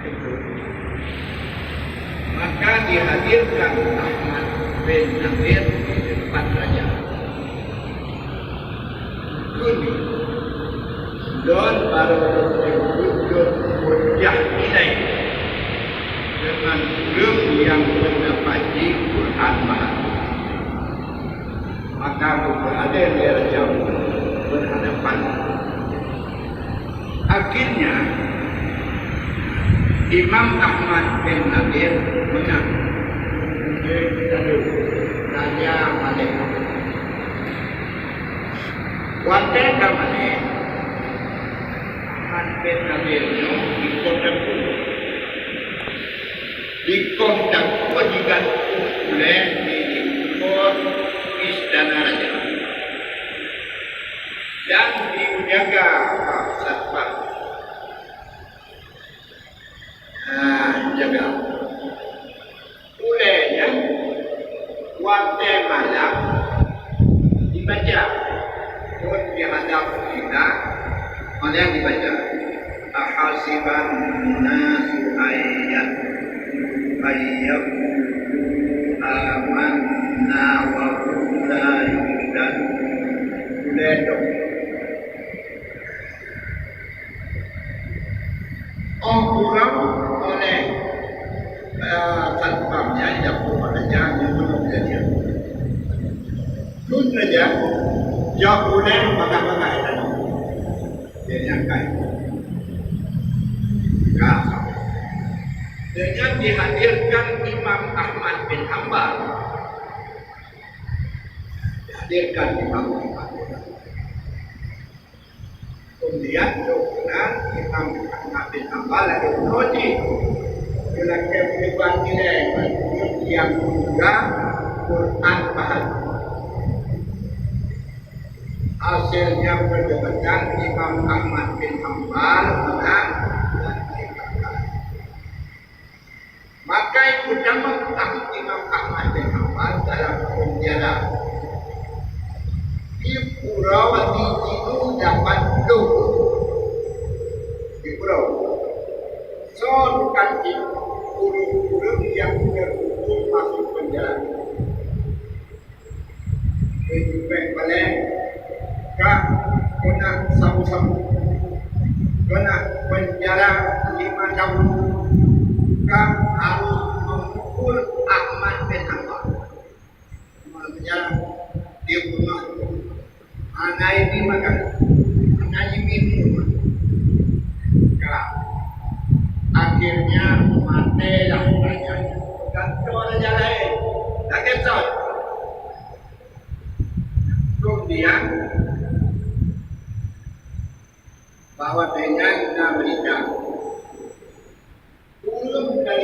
itu. Maka dihadirkan Ahmad bin Nadir di depan raja. Kuni dan baru wujud hujah ilaih dengan ulum yang mendapati Quran Maha. Maka aku berada di raja berhadapan. Akhirnya Imam Ahmad bin Nadir menang. Raja Malik. Waktu kami Ahmad bin Nadir itu ikut aku. Ikut aku jika boleh diikut istana raja. Dan dijaga satpam. Jaga. Mulainya waktu malam dibaca. Pun dihadap kita, mana yang dibaca? Ahasiban nasu ayyaqulu amanna wa hum la yuftanun. Mulai dong. Kurang oleh satpamnya yang pokoknya yang belum jadi. Terus saja, jauh boleh bagai-bagai tadi. Dia nyangkai. Dengan dihadirkan Imam Ahmad bin Hanbal. Dihadirkan Imam Ahmad. Kemudian dokumen Imam Ahmad bin Hanbal lagi menuji dengan kebebasan nilai yang juga Quran bahan. Hasilnya perdebatan Imam Ahmad bin Hanbal menang dan dikatakan. Maka itu nama Imam Ahmad bin Hanbal dalam penjara. Di pulau itu dapat luhur di pulau. So bukan di pulau yang terhukum masuk penjara. Itu balik kah kena sabu-sabu, kena penjara 5 tahun, kah harus memukul Ahmad bin Hanbal. Penjara dia bunuh. Anak ini makan, anak ini minum. Akhirnya matilah raja. Gantung raja lain, tak kesal. Kemudian bahawa dengan berita